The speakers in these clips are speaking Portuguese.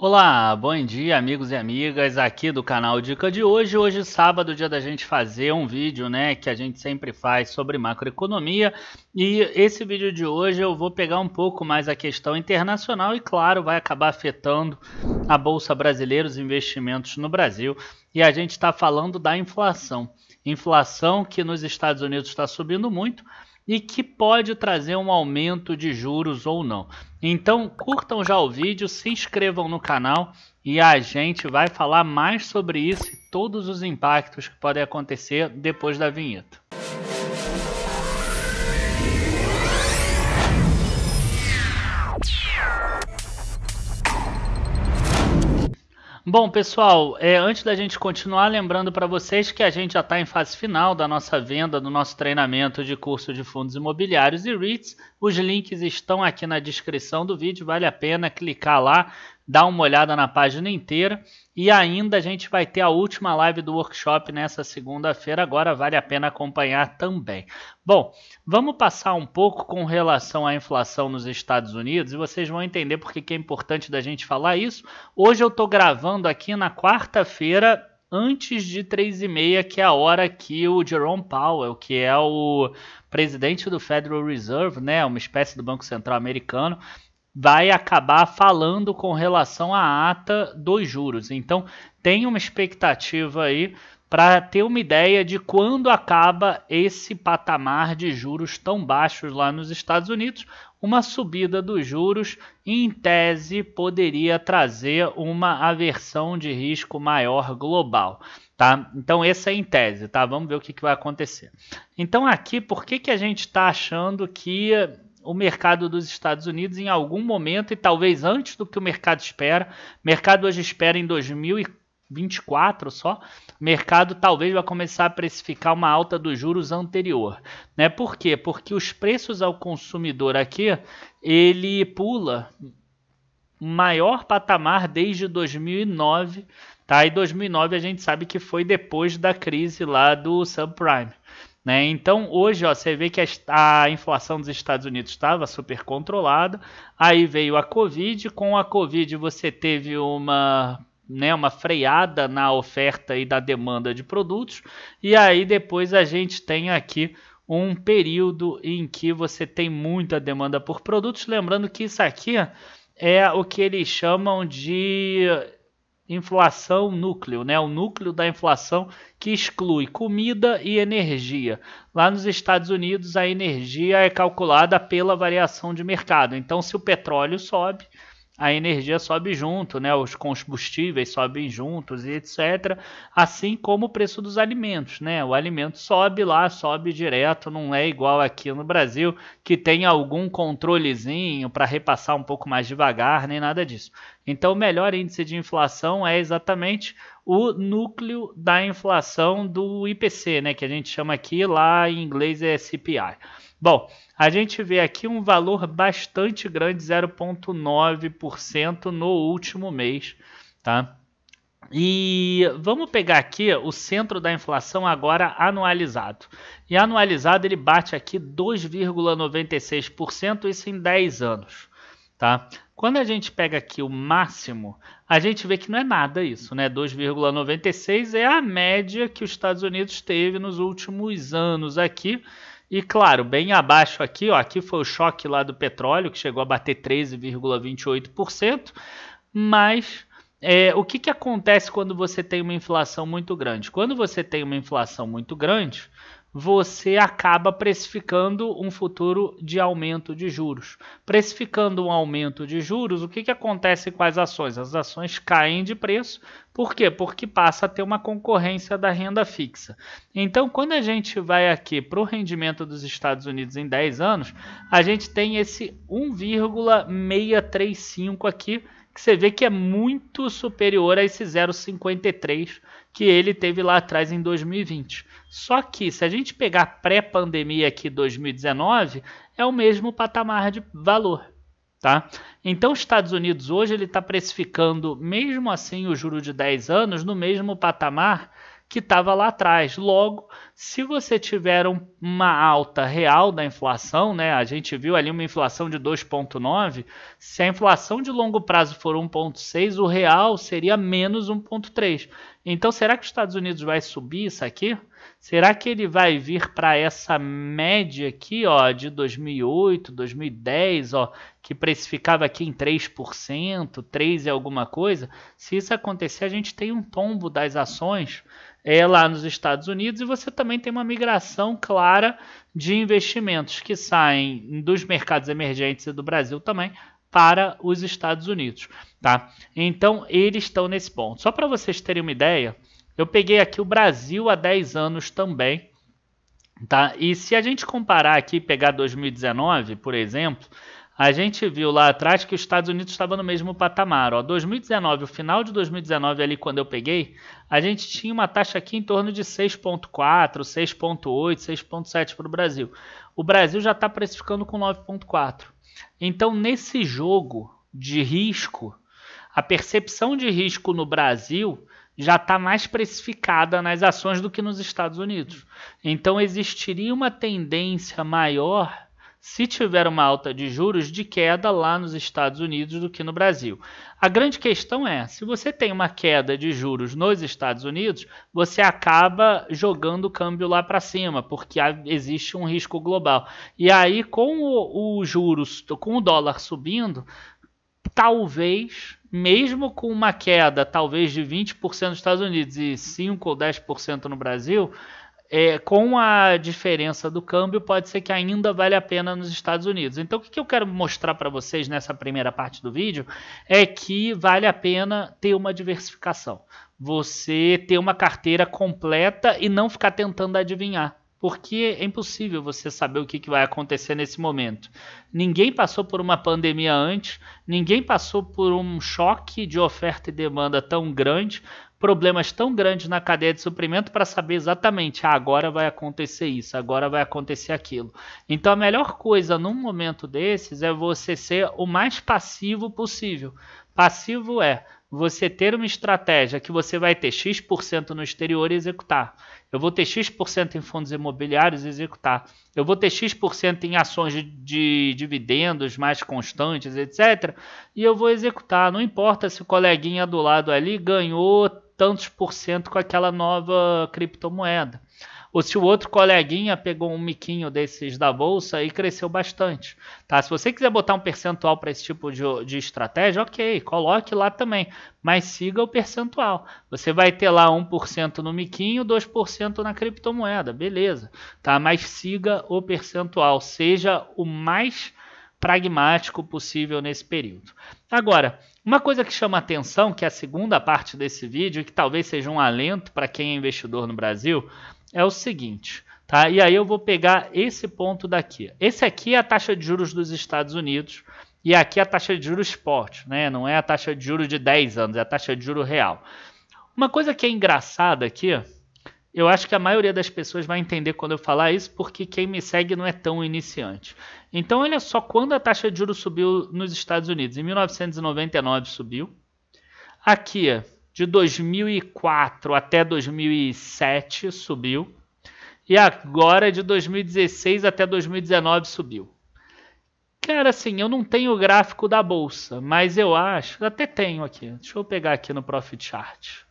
Olá, bom dia amigos e amigas aqui do canal Dica de hoje. Hoje sábado, dia da gente fazer um vídeo, né, que a gente sempre faz sobre macroeconomia. E esse vídeo de hoje eu vou pegar um pouco mais a questão internacional e claro, vai acabar afetando a Bolsa Brasileira, os investimentos no Brasil. E a gente está falando da inflação. Inflação que nos Estados Unidos está subindo muito e que pode trazer um aumento de juros ou não. Então curtam já o vídeo, se inscrevam no canal e a gente vai falar mais sobre isso e todos os impactos que podem acontecer depois da vinheta. Bom, pessoal, antes da gente continuar, lembrando para vocês que a gente já está em fase final da nossa venda, do nosso treinamento de curso de fundos imobiliários e REITs. Os links estão aqui na descrição do vídeo, vale a pena clicar lá, dar uma olhada na página inteira. E ainda a gente vai ter a última live do workshop nessa segunda-feira, agora vale a pena acompanhar também. Bom, vamos passar um pouco com relação à inflação nos Estados Unidos e vocês vão entender porque que é importante da gente falar isso. Hoje eu estou gravando aqui na quarta-feira, antes de 3h30, que é a hora que o Jerome Powell, que é o presidente do Federal Reserve, né, uma espécie do Banco Central americano, vai acabar falando com relação à ata dos juros. Então, tem uma expectativa aí para ter uma ideia de quando acaba esse patamar de juros tão baixos lá nos Estados Unidos. Uma subida dos juros, em tese, poderia trazer uma aversão de risco maior global. Tá? Então, essa é em tese. Tá? Vamos ver o que vai acontecer. Então, aqui, por que a gente está achando que o mercado dos Estados Unidos em algum momento, e talvez antes do que o mercado espera, o mercado hoje espera em 2024 só, o mercado talvez vai começar a precificar uma alta dos juros anterior. Né? Por quê? Porque os preços ao consumidor aqui, ele pula o maior patamar desde 2009, tá? E 2009 a gente sabe que foi depois da crise lá do subprime. Né? Então hoje você vê que a inflação dos Estados Unidos estava super controlada, aí veio a Covid, com a Covid você teve uma freada na oferta e da demanda de produtos, e aí depois a gente tem aqui um período em que você tem muita demanda por produtos, lembrando que isso aqui é o que eles chamam de inflação núcleo, né? O núcleo da inflação que exclui comida e energia. Lá nos Estados Unidos a energia é calculada pela variação de mercado. Então se o petróleo sobe, a energia sobe junto, né? Os combustíveis sobem juntos e etc. Assim como o preço dos alimentos, né? O alimento sobe lá, sobe direto, não é igual aqui no Brasil, que tem algum controlezinho para repassar um pouco mais devagar, nem nada disso. Então o melhor índice de inflação é exatamente o núcleo da inflação do IPC, né? Que a gente chama aqui, lá em inglês é CPI. Bom, a gente vê aqui um valor bastante grande, 0,9% no último mês, tá? E vamos pegar aqui o centro da inflação agora anualizado. E anualizado ele bate aqui 2,96%, isso em 10 anos, tá? Quando a gente pega aqui o máximo, a gente vê que não é nada isso, né? 2,96 é a média que os Estados Unidos teve nos últimos anos aqui. E claro, bem abaixo aqui, ó, aqui foi o choque lá do petróleo, que chegou a bater 13,28%, mas o que acontece quando você tem uma inflação muito grande? Quando você tem uma inflação muito grande, você acaba precificando um futuro de aumento de juros. Precificando um aumento de juros, o que acontece com as ações? As ações caem de preço. Por quê? Porque passa a ter uma concorrência da renda fixa. Então, quando a gente vai aqui para o rendimento dos Estados Unidos em 10 anos, a gente tem esse 1,635 aqui, que você vê que é muito superior a esse 0,53 que ele teve lá atrás em 2020. Só que se a gente pegar pré-pandemia aqui 2019, é o mesmo patamar de valor. Tá? Então os Estados Unidos hoje ele está precificando, mesmo assim, o juro de 10 anos no mesmo patamar que estava lá atrás. Logo, se você tiver uma alta real da inflação, né, a gente viu ali uma inflação de 2,9, se a inflação de longo prazo for 1,6, o real seria menos 1,3. Então, será que os Estados Unidos vai subir isso aqui? Será que ele vai vir para essa média aqui, ó, de 2008, 2010, ó, que precificava aqui em 3%, 3 e alguma coisa? Se isso acontecer, a gente tem um tombo das ações lá nos Estados Unidos, e você também tem uma migração clara de investimentos que saem dos mercados emergentes e do Brasil também para os Estados Unidos, tá? Então, eles estão nesse ponto. Só para vocês terem uma ideia, eu peguei aqui o Brasil há 10 anos também, tá? E se a gente comparar aqui, pegar 2019, por exemplo, a gente viu lá atrás que os Estados Unidos estavam no mesmo patamar. Ó, 2019, o final de 2019 ali quando eu peguei, a gente tinha uma taxa aqui em torno de 6,4, 6,8, 6,7 para o Brasil. O Brasil já está precificando com 9,4. Então, nesse jogo de risco, a percepção de risco no Brasil já está mais precificada nas ações do que nos Estados Unidos. Então, existiria uma tendência maior, se tiver uma alta de juros, de queda lá nos Estados Unidos do que no Brasil. A grande questão é, se você tem uma queda de juros nos Estados Unidos, você acaba jogando o câmbio lá para cima, porque existe um risco global. E aí, com o juros, com o dólar subindo, talvez, mesmo com uma queda talvez de 20% nos Estados Unidos e 5 ou 10% no Brasil, com a diferença do câmbio, pode ser que ainda vale a pena nos Estados Unidos. Então, o que eu quero mostrar para vocês nessa primeira parte do vídeo é que vale a pena ter uma diversificação. Você ter uma carteira completa e não ficar tentando adivinhar, porque é impossível você saber o que vai acontecer nesse momento. Ninguém passou por uma pandemia antes, ninguém passou por um choque de oferta e demanda tão grande, problemas tão grandes na cadeia de suprimento para saber exatamente, agora vai acontecer isso, agora vai acontecer aquilo. Então a melhor coisa num momento desses é você ser o mais passivo possível. Passivo é você ter uma estratégia que você vai ter X% no exterior e executar. Eu vou ter X% em fundos imobiliários e executar. Eu vou ter X% em ações de dividendos mais constantes, etc. E eu vou executar. Não importa se o coleguinha do lado ali ganhou tantos por cento com aquela nova criptomoeda. Ou se o outro coleguinha pegou um miquinho desses da bolsa e cresceu bastante. Tá? Se você quiser botar um percentual para esse tipo de estratégia, ok, coloque lá também. Mas siga o percentual. Você vai ter lá 1% no miquinho, 2% na criptomoeda. Beleza. Tá? Mas siga o percentual. Seja o mais pragmático possível nesse período. Agora, uma coisa que chama atenção, que é a segunda parte desse vídeo, que talvez seja um alento para quem é investidor no Brasil, é o seguinte, tá? E aí eu vou pegar esse ponto daqui. Esse aqui é a taxa de juros dos Estados Unidos e aqui é a taxa de juros spot, né? Não é a taxa de juros de 10 anos, é a taxa de juros real. Uma coisa que é engraçada aqui, eu acho que a maioria das pessoas vai entender quando eu falar isso, porque quem me segue não é tão iniciante. Então, olha só, quando a taxa de juros subiu nos Estados Unidos, em 1999 subiu. Aqui, de 2004 até 2007 subiu. E agora, de 2016 até 2019 subiu. Cara, assim, eu não tenho o gráfico da bolsa, mas eu acho, até tenho aqui. Deixa eu pegar aqui no Profit Chart.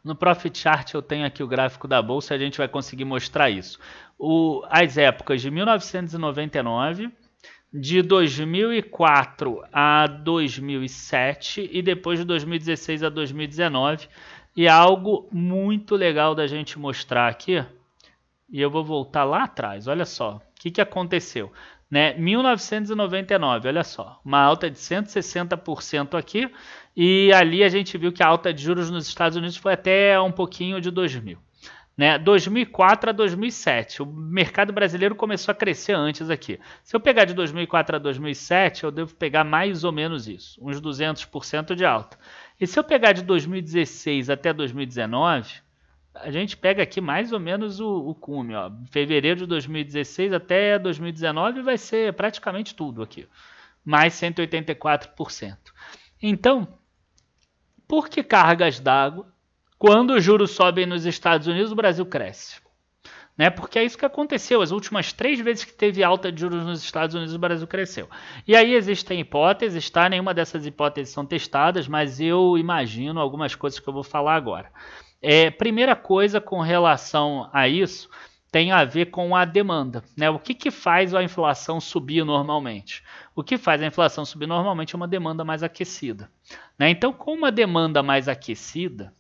No Profit Chart eu tenho aqui o gráfico da bolsa e a gente vai conseguir mostrar isso. As épocas de 1999, de 2004 a 2007 e depois de 2016 a 2019. E é algo muito legal da gente mostrar aqui. E eu vou voltar lá atrás, olha só. O que aconteceu? 1999, olha só, uma alta de 160% aqui, e ali a gente viu que a alta de juros nos Estados Unidos foi até um pouquinho de 2000. 2004 a 2007, o mercado brasileiro começou a crescer antes aqui. Se eu pegar de 2004 a 2007, eu devo pegar mais ou menos isso, uns 200% de alta. E se eu pegar de 2016 até 2019... a gente pega aqui mais ou menos o cume, ó. Fevereiro de 2016 até 2019 vai ser praticamente tudo aqui. Mais 184%. Então, por que cargas d'água? Quando os juros sobem nos Estados Unidos, o Brasil cresce. Né? Porque é isso que aconteceu. As últimas 3 vezes que teve alta de juros nos Estados Unidos, o Brasil cresceu. E aí existem hipóteses, tá? Nenhuma dessas hipóteses são testadas, mas eu imagino algumas coisas que eu vou falar agora. Primeira coisa com relação a isso tem a ver com a demanda. Né? O que faz a inflação subir normalmente? O que faz a inflação subir normalmente é uma demanda mais aquecida. Né? Então, com uma demanda mais aquecida,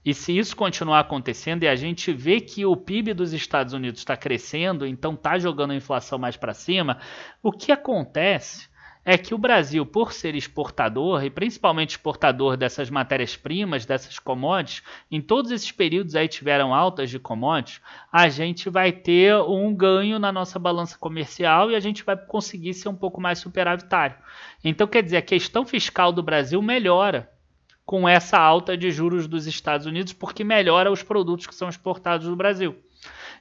e se isso continuar acontecendo e a gente vê que o PIB dos Estados Unidos está crescendo, então está jogando a inflação mais para cima, o que acontece é que o Brasil, por ser exportador, e principalmente exportador dessas matérias-primas, dessas commodities, em todos esses períodos aí tiveram altas de commodities, a gente vai ter um ganho na nossa balança comercial e a gente vai conseguir ser um pouco mais superavitário. Então, quer dizer, a questão fiscal do Brasil melhora com essa alta de juros dos Estados Unidos, porque melhora os produtos que são exportados do Brasil.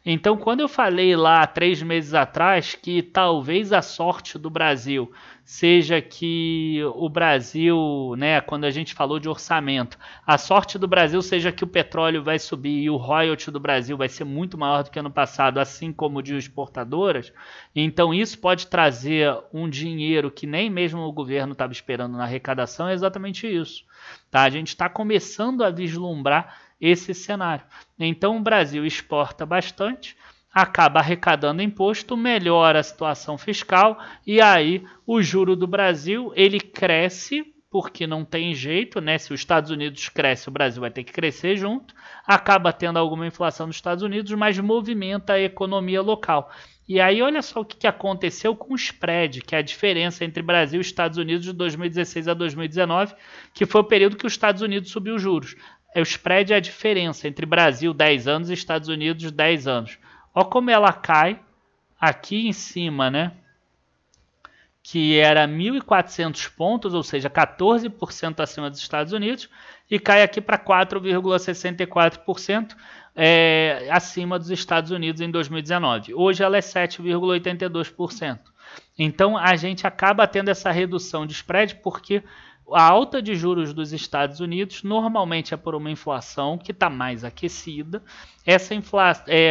Então, quando eu falei lá 3 meses atrás que talvez a sorte do Brasil seja que o Brasil, né, quando a gente falou de orçamento, a sorte do Brasil seja que o petróleo vai subir e o royalty do Brasil vai ser muito maior do que ano passado, assim como de exportadoras, então isso pode trazer um dinheiro que nem mesmo o governo estava esperando na arrecadação, é exatamente isso. Tá? A gente está começando a vislumbrar esse cenário. Então o Brasil exporta bastante, acaba arrecadando imposto, melhora a situação fiscal e aí o juro do Brasil ele cresce porque não tem jeito, né? Se os Estados Unidos cresce, o Brasil vai ter que crescer junto, acaba tendo alguma inflação nos Estados Unidos, mas movimenta a economia local. E aí olha só o que aconteceu com o spread, que é a diferença entre Brasil e Estados Unidos de 2016 a 2019, que foi o período que os Estados Unidos subiu os juros. O spread é a diferença entre Brasil 10 anos e Estados Unidos 10 anos. Olha como ela cai aqui em cima, né? Que era 1.400 pontos, ou seja, 14% acima dos Estados Unidos, e cai aqui para 4,64%, acima dos Estados Unidos em 2019. Hoje ela é 7,82%. Então a gente acaba tendo essa redução de spread porque a alta de juros dos Estados Unidos normalmente é por uma inflação que está mais aquecida. Essa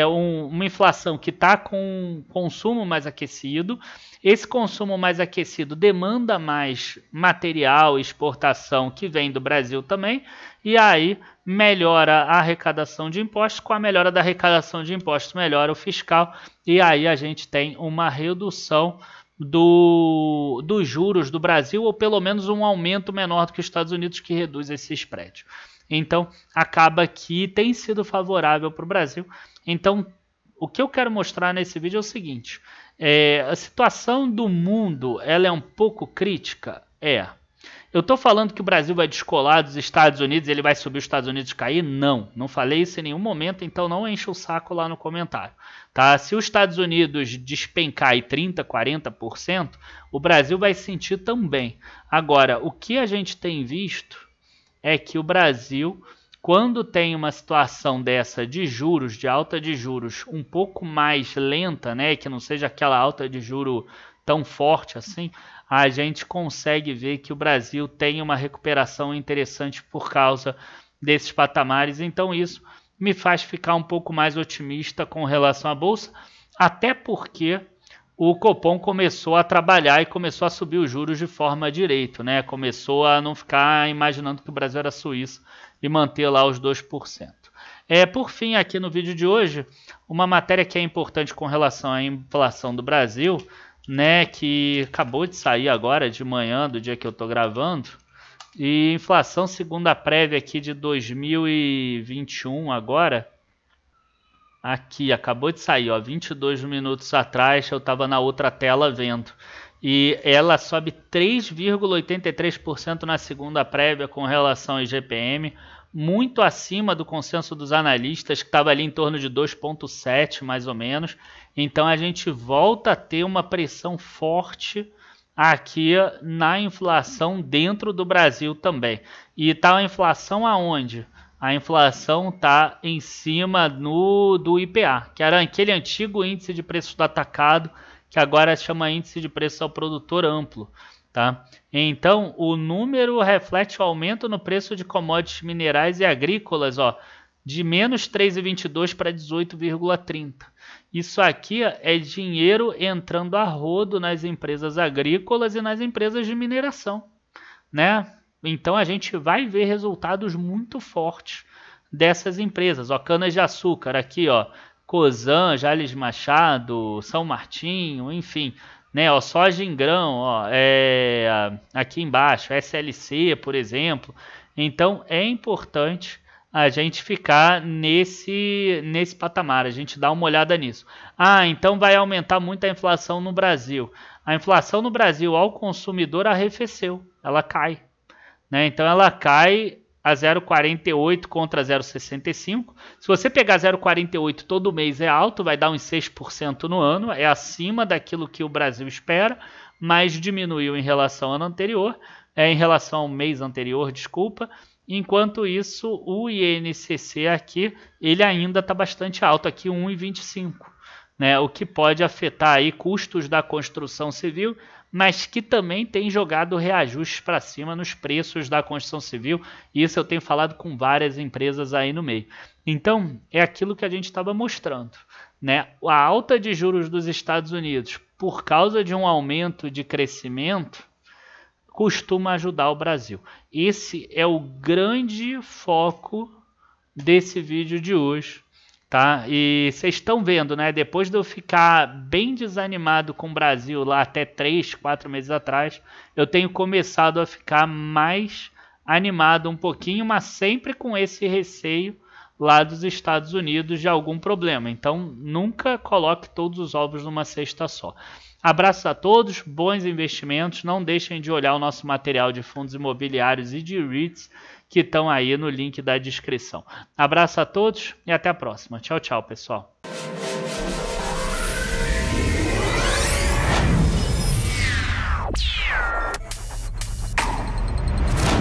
uma inflação que está com consumo mais aquecido. Esse consumo mais aquecido demanda mais material e exportação que vem do Brasil também. E aí melhora a arrecadação de impostos. Com a melhora da arrecadação de impostos, melhora o fiscal. E aí a gente tem uma redução dos juros do Brasil, ou pelo menos um aumento menor do que os Estados Unidos, que reduz esse spread. Então, acaba que tem sido favorável para o Brasil. Então, o que eu quero mostrar nesse vídeo é o seguinte, a situação do mundo ela é um pouco crítica? Eu estou falando que o Brasil vai descolar dos Estados Unidos, ele vai subir os Estados Unidos e cair? Não falei isso em nenhum momento, então não enche o saco lá no comentário. Tá? Se os Estados Unidos despencar em 30%, 40%, o Brasil vai sentir também. Agora, o que a gente tem visto é que o Brasil, quando tem uma situação dessa de juros, de alta de juros um pouco mais lenta, né, que não seja aquela alta de juro tão forte assim, a gente consegue ver que o Brasil tem uma recuperação interessante por causa desses patamares. Então isso me faz ficar um pouco mais otimista com relação à Bolsa, até porque o Copom começou a trabalhar e começou a subir os juros de forma direito, né? Começou a não ficar imaginando que o Brasil era Suíça e manter lá os 2%. Por fim, aqui no vídeo de hoje, uma matéria que é importante com relação à inflação do Brasil, né, que acabou de sair agora de manhã, do dia que eu estou gravando, e inflação segundo a prévia aqui de 2021 agora, aqui, acabou de sair, ó, 22 minutos atrás, eu estava na outra tela vendo, e ela sobe 3,83% na segunda prévia com relação ao IGPM, muito acima do consenso dos analistas, que estava ali em torno de 2,7 mais ou menos. Então a gente volta a ter uma pressão forte aqui na inflação dentro do Brasil também. E está a inflação aonde? A inflação está em cima do IPA, que era aquele antigo índice de preço do atacado, que agora chama índice de preço ao produtor amplo. tá? Então, o número reflete o aumento no preço de commodities minerais e agrícolas, ó, de menos 3,22 para 18,30. Isso aqui é dinheiro entrando a rodo nas empresas agrícolas e nas empresas de mineração, né? Então a gente vai ver resultados muito fortes dessas empresas. Ó, cana-de-açúcar aqui, ó, Cosan, Jales Machado, São Martinho, enfim, né? Ó, soja em grão, ó, aqui embaixo, SLC, por exemplo. Então é importante a gente ficar nesse patamar, a gente dá uma olhada nisso. Ah, então vai aumentar muito a inflação no Brasil. A inflação no Brasil ao consumidor arrefeceu, ela cai, né? Então ela cai a 0,48 contra 0,65. Se você pegar 0,48 todo mês é alto, vai dar uns 6% no ano, é acima daquilo que o Brasil espera, mas diminuiu em relação ao ano anterior, em relação ao mês anterior, desculpa. Enquanto isso, o INCC aqui, ele ainda está bastante alto, aqui 1,25, né? O que pode afetar aí custos da construção civil, mas que também tem jogado reajustes para cima nos preços da construção civil. Isso eu tenho falado com várias empresas aí no meio. Então, é aquilo que a gente estava mostrando, né? A alta de juros dos Estados Unidos, por causa de um aumento de crescimento, costuma ajudar o Brasil. Esse é o grande foco desse vídeo de hoje, tá? E vocês estão vendo, né? Depois de eu ficar bem desanimado com o Brasil lá até 3, 4 meses atrás, eu tenho começado a ficar mais animado um pouquinho, mas sempre com esse receio lá dos Estados Unidos de algum problema. Então, nunca coloque todos os ovos numa cesta só. Abraços a todos, bons investimentos. Não deixem de olhar o nosso material de fundos imobiliários e de REITs que estão aí no link da descrição. Abraço a todos e até a próxima. Tchau, tchau, pessoal.